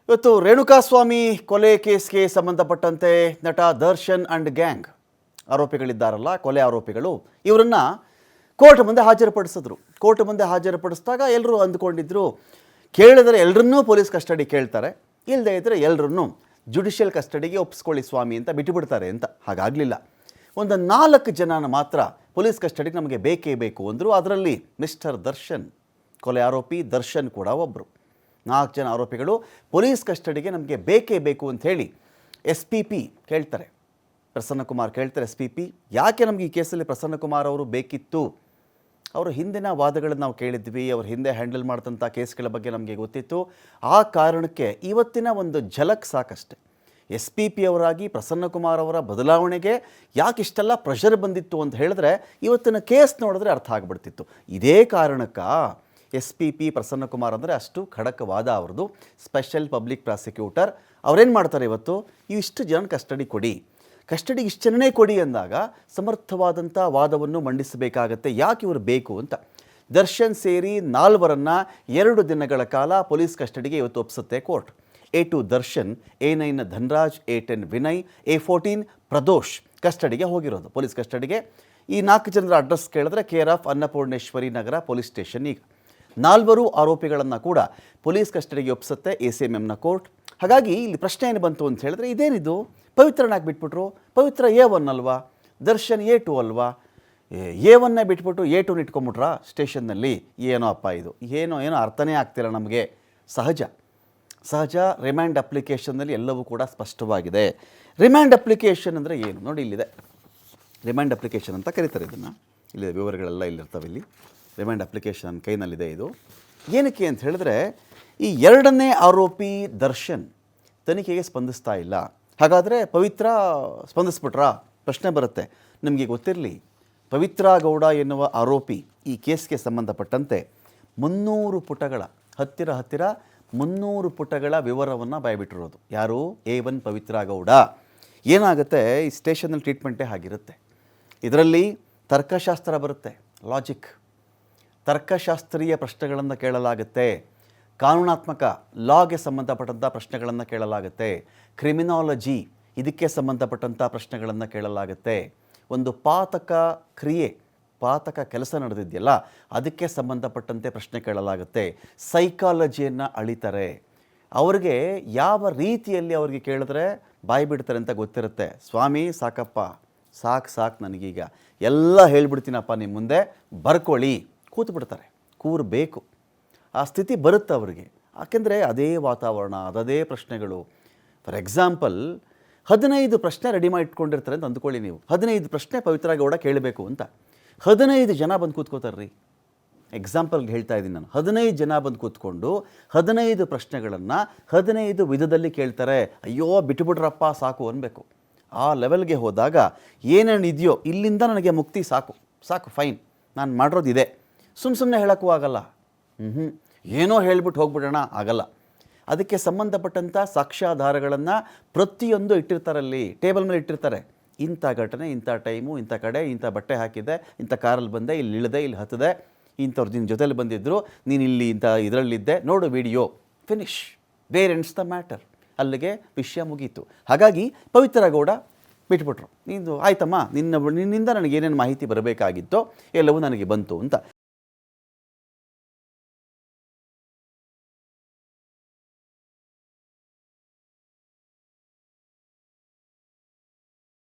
ಇವತ್ತು ರೇಣುಕಾಸ್ವಾಮಿ ಕೊಲೆ ಕೇಸ್ಗೆ ಸಂಬಂಧಪಟ್ಟಂತೆ ನಟ ದರ್ಶನ್ ಅಂಡ್ ಗ್ಯಾಂಗ್ ಆರೋಪಿಗಳಿದ್ದಾರಲ್ಲ, ಕೊಲೆ ಆರೋಪಿಗಳು, ಇವರನ್ನು ಕೋರ್ಟ್ ಮುಂದೆ ಹಾಜರುಪಡಿಸಿದ್ರು. ಕೋರ್ಟ್ ಮುಂದೆ ಹಾಜರುಪಡಿಸಿದಾಗ ಎಲ್ಲರೂ ಅಂದ್ಕೊಂಡಿದ್ರು, ಕೇಳಿದರೆ ಎಲ್ಲರನ್ನೂ ಪೊಲೀಸ್ ಕಸ್ಟಡಿ ಕೇಳ್ತಾರೆ, ಇಲ್ಲದೇ ಇದ್ದರೆ ಎಲ್ಲರನ್ನೂ ಜುಡಿಷಿಯಲ್ ಕಸ್ಟಡಿಗೆ ಒಪ್ಪಿಸ್ಕೊಳ್ಳಿ ಸ್ವಾಮಿ ಅಂತ ಬಿಟ್ಟುಬಿಡ್ತಾರೆ ಅಂತ. ಹಾಗಾಗಲಿಲ್ಲ. ಒಂದು 4 ಜನನ ಮಾತ್ರ ಪೊಲೀಸ್ ಕಸ್ಟಡಿಗೆ ನಮಗೆ ಬೇಕೇ ಬೇಕು ಅಂದರು. ಅದರಲ್ಲಿ ಮಿಸ್ಟರ್ ದರ್ಶನ್, ಕೊಲೆ ಆರೋಪಿ ದರ್ಶನ್ ಕೂಡ ಒಬ್ಬರು. 4 ಜನ ಆರೋಪಿಗಳು ಪೊಲೀಸ್ ಕಸ್ಟಡಿಗೆ ನಮಗೆ ಬೇಕೇ ಬೇಕು ಅಂತ ಹೇಳಿ SP ಕೇಳ್ತಾರೆ. ಪ್ರಸನ್ನಕುಮಾರ್ ಕೇಳ್ತಾರೆ, SP ಯಾಕೆ ನಮಗೆ ಈ ಕೇಸಲ್ಲಿ ಪ್ರಸನ್ನಕುಮಾರ್ ಅವರು ಬೇಕಿತ್ತು? ಅವರು ಹಿಂದಿನ ವಾದಗಳನ್ನು ನಾವು ಕೇಳಿದ್ವಿ, ಅವ್ರ ಹಿಂದೆ ಹ್ಯಾಂಡಲ್ ಮಾಡಿದಂಥ ಕೇಸ್ಗಳ ಬಗ್ಗೆ ನಮಗೆ ಗೊತ್ತಿತ್ತು. ಆ ಕಾರಣಕ್ಕೆ ಇವತ್ತಿನ ಒಂದು ಝಲಕ್ ಸಾಕಷ್ಟೆ. SP ಅವರಾಗಿ ಪ್ರಸನ್ನಕುಮಾರ್ ಅವರ ಬದಲಾವಣೆಗೆ ಯಾಕೆ ಇಷ್ಟೆಲ್ಲ ಪ್ರೆಷರ್ ಬಂದಿತ್ತು ಅಂತ ಹೇಳಿದ್ರೆ ಇವತ್ತಿನ ಕೇಸ್ ನೋಡಿದ್ರೆ ಅರ್ಥ ಆಗಿಬಿಡ್ತಿತ್ತು. ಇದೇ ಕಾರಣಕ್ಕೆ SP ಪ್ರಸನ್ನಕುಮಾರ್ ಅಂದರೆ ಅಷ್ಟು ಖಡಕವಾದ ಅವ್ರದ್ದು. ಸ್ಪೆಷಲ್ ಪಬ್ಲಿಕ್ ಪ್ರಾಸಿಕ್ಯೂಟರ್ ಅವರೇನು ಮಾಡ್ತಾರೆ, ಇವತ್ತು ಇಷ್ಟು ಜನ ಕಸ್ಟಡಿ ಕೊಡಿ, ಕಸ್ಟಡಿಗೆ ಇಷ್ಟು ಜನನೇ ಕೊಡಿ ಅಂದಾಗ ಸಮರ್ಥವಾದಂಥ ವಾದವನ್ನು ಮಂಡಿಸಬೇಕಾಗತ್ತೆ. ಯಾಕೆ ಇವರು ಬೇಕು ಅಂತ. ದರ್ಶನ್ ಸೇರಿ 4 2 ದಿನಗಳ ಕಾಲ ಪೊಲೀಸ್ ಕಸ್ಟಡಿಗೆ ಇವತ್ತು ಒಪ್ಪಿಸುತ್ತೆ court. A2 Darshan, A9 Dhanraj, A10 Vinay, A14 Pradosh ಕಸ್ಟಡಿಗೆ ಹೋಗಿರೋದು ಪೊಲೀಸ್ ಕಸ್ಟಡಿಗೆ. ಈ 4 ಜನರ ಅಡ್ರೆಸ್ ಕೇಳಿದ್ರೆ care of Annapoorneshwari Nagar police station. ಈಗ 4 ಆರೋಪಿಗಳನ್ನು ಕೂಡ ಪೊಲೀಸ್ ಕಸ್ಟಡಿಗೆ ಒಪ್ಪಿಸುತ್ತೆ ACMMನ ಕೋರ್ಟ್. ಹಾಗಾಗಿ ಇಲ್ಲಿ ಪ್ರಶ್ನೆ ಏನು ಬಂತು ಅಂತ ಹೇಳಿದ್ರೆ, ಇದೇನಿದು ಪವಿತ್ರನಾಗಿ ಬಿಟ್ಬಿಟ್ರು? ಪವಿತ್ರ A1 ಅಲ್ವಾ, ದರ್ಶನ್ A2 ಅಲ್ವಾ? A1ನೇ ಬಿಟ್ಬಿಟ್ಟು A2 ಇಟ್ಕೊಂಬಿಟ್ರಾ ಸ್ಟೇಷನ್ನಲ್ಲಿ? ಏನೋ ಅಪ್ಪ ಇದು, ಏನೋ ಅರ್ಥನೇ ಆಗ್ತಿಲ್ಲ ನಮಗೆ. ಸಹಜ ರಿಮ್ಯಾಂಡ್ ಅಪ್ಲಿಕೇಶನ್ನಲ್ಲಿ ಎಲ್ಲವೂ ಕೂಡ ಸ್ಪಷ್ಟವಾಗಿದೆ. ರಿಮ್ಯಾಂಡ್ ಅಪ್ಲಿಕೇಶನ್ ಅಂದರೆ ಏನು ನೋಡಿ, ಇಲ್ಲಿದೆ ರಿಮ್ಯಾಂಡ್ ಅಪ್ಲಿಕೇಶನ್ ಅಂತ ಕರೀತಾರೆ ಇದನ್ನು. ಇಲ್ಲಿದೆ, ವಿವರಗಳೆಲ್ಲ ಇಲ್ಲಿರ್ತವೆ. ಇಲ್ಲಿ ರಿಮ್ಯಾಂಡ್ ಅಪ್ಲಿಕೇಶನ್ ಕೈನಲ್ಲಿದೆ. ಇದು ಏನಕ್ಕೆ ಅಂತ ಹೇಳಿದ್ರೆ, ಈ 2ನೇ ಆರೋಪಿ ದರ್ಶನ್ ತನಿಖೆಗೆ ಸ್ಪಂದಿಸ್ತಾ ಇಲ್ಲ. ಹಾಗಾದರೆ ಪವಿತ್ರ ಸ್ಪಂದಿಸ್ಬಿಟ್ರಾ? ಪ್ರಶ್ನೆ ಬರುತ್ತೆ. ನಿಮಗೆ ಗೊತ್ತಿರಲಿ, ಪವಿತ್ರ ಗೌಡ ಎನ್ನುವ ಆರೋಪಿ ಈ ಕೇಸ್ಗೆ ಸಂಬಂಧಪಟ್ಟಂತೆ 300 ಪುಟಗಳ ಹತ್ತಿರ 300 ಪುಟಗಳ ವಿವರವನ್ನು ಬಾಯ್ಬಿಟ್ಟಿರೋದು. ಯಾರು? A1 ಪವಿತ್ರ ಗೌಡ. ಏನಾಗುತ್ತೆ, ಈ ಸ್ಟೇಷನಲ್ಲಿ ಟ್ರೀಟ್ಮೆಂಟೇ ಆಗಿರುತ್ತೆ. ಇದರಲ್ಲಿ ತರ್ಕಶಾಸ್ತ್ರ ಬರುತ್ತೆ, ಲಾಜಿಕ್, ತರ್ಕಶಾಸ್ತ್ರೀಯ ಪ್ರಶ್ನೆಗಳನ್ನು ಕೇಳಲಾಗುತ್ತೆ, ಕಾನೂನಾತ್ಮಕ ಲಾಗೆ ಸಂಬಂಧಪಟ್ಟಂಥ ಪ್ರಶ್ನೆಗಳನ್ನು ಕೇಳಲಾಗುತ್ತೆ, ಕ್ರಿಮಿನಾಲಜಿ ಇದಕ್ಕೆ ಸಂಬಂಧಪಟ್ಟಂಥ ಪ್ರಶ್ನೆಗಳನ್ನು ಕೇಳಲಾಗುತ್ತೆ, ಒಂದು ಪಾತಕ ಕ್ರಿಯೆ, ಪಾತಕ ಕೆಲಸ ನಡೆದಿದೆಯಲ್ಲ ಅದಕ್ಕೆ ಸಂಬಂಧಪಟ್ಟಂತೆ ಪ್ರಶ್ನೆ ಕೇಳಲಾಗುತ್ತೆ, ಸೈಕಾಲಜಿಯನ್ನು ಅಳಿತಾರೆ. ಅವ್ರಿಗೆ ಯಾವ ರೀತಿಯಲ್ಲಿ ಅವ್ರಿಗೆ ಕೇಳಿದ್ರೆ ಬಾಯಿ ಬಿಡ್ತಾರೆ ಅಂತ ಗೊತ್ತಿರುತ್ತೆ. ಸ್ವಾಮಿ ಸಾಕಪ್ಪ, ಸಾಕು ನನಗೀಗ ಎಲ್ಲ ಹೇಳ್ಬಿಡ್ತೀನಪ್ಪ ನಿಮ್ಮ ಮುಂದೆ, ಬರ್ಕೊಳ್ಳಿ, ಕೂತ್ಬಿಡ್ತಾರೆ. ಕೂರಬೇಕು, ಆ ಸ್ಥಿತಿ ಬರುತ್ತೆ ಅವ್ರಿಗೆ. ಯಾಕೆಂದರೆ ಅದೇ ವಾತಾವರಣ, ಅದೇ ಪ್ರಶ್ನೆಗಳು. ಫಾರ್ ಎಕ್ಸಾಂಪಲ್ 15 ಪ್ರಶ್ನೆ ರೆಡಿ ಮಾಡಿ ಇಟ್ಕೊಂಡಿರ್ತಾರೆ ಅಂತ ಅಂದ್ಕೊಳ್ಳಿ ನೀವು. 15 ಪ್ರಶ್ನೆ ಪವಿತ್ರ ಗೌಡ ಕೇಳಬೇಕು ಅಂತ 15 ಜನ ಬಂದು ಕೂತ್ಕೋತಾರೆ ರೀ. ಎಕ್ಸಾಂಪಲ್ಗೆ ಹೇಳ್ತಾ ಇದ್ದೀನಿ ನಾನು. 15 ಜನ ಬಂದು ಕೂತ್ಕೊಂಡು 15 ಪ್ರಶ್ನೆಗಳನ್ನು 15 ವಿಧದಲ್ಲಿ ಕೇಳ್ತಾರೆ. ಅಯ್ಯೋ ಬಿಟ್ಟುಬಿಡ್ರಪ್ಪ ಸಾಕು ಅನ್ಬೇಕು. ಆ ಲೆವೆಲ್ಗೆ ಹೋದಾಗ ಏನೇನು ಇದೆಯೋ ಇಲ್ಲಿಂದ ನನಗೆ ಮುಕ್ತಿ ಸಾಕು ಫೈನ್, ನಾನು ಮಾಡಿರೋದಿದೆ, ಸುಮ್ಮನೆ ಹೇಳೋಕ್ಕೂ ಆಗಲ್ಲ. ಏನೋ ಹೇಳ್ಬಿಟ್ಟು ಹೋಗ್ಬಿಡೋಣ, ಆಗಲ್ಲ. ಅದಕ್ಕೆ ಸಂಬಂಧಪಟ್ಟಂಥ ಸಾಕ್ಷ್ಯಾಧಾರಗಳನ್ನು ಪ್ರತಿಯೊಂದು ಇಟ್ಟಿರ್ತಾರಲ್ಲಿ, ಟೇಬಲ್ ಮೇಲೆ ಇಟ್ಟಿರ್ತಾರೆ. ಇಂಥ ಘಟನೆ, ಇಂಥ ಟೈಮು, ಇಂಥ ಕಡೆ, ಇಂಥ ಬಟ್ಟೆ ಹಾಕಿದ್ದೆ, ಇಂಥ ಕಾರಲ್ಲಿ ಬಂದೆ, ಇಲ್ಲಿ ಇಳಿದೆ, ಇಲ್ಲಿ ಹತ್ತಿದೆ, ಇಂಥವ್ರು ನಿನ್ನ ಜೊತೆಲಿ ಬಂದಿದ್ದರು, ನೀನು ಇಲ್ಲಿ ಇಂಥ ಇದರಲ್ಲಿದ್ದೆ, ನೋಡು video, finish, where ends the matter. ಅಲ್ಲಿಗೆ ವಿಷಯ ಮುಗೀತು. ಹಾಗಾಗಿ ಪವಿತ್ರ ಗೌಡ ಬಿಟ್ಬಿಟ್ರು. ನೀನು ಆಯ್ತಮ್ಮ, ನಿನ್ನಿಂದ ನನಗೇನೇನು ಮಾಹಿತಿ ಬರಬೇಕಾಗಿತ್ತೋ ಎಲ್ಲವೂ ನನಗೆ ಬಂತು ಅಂತ.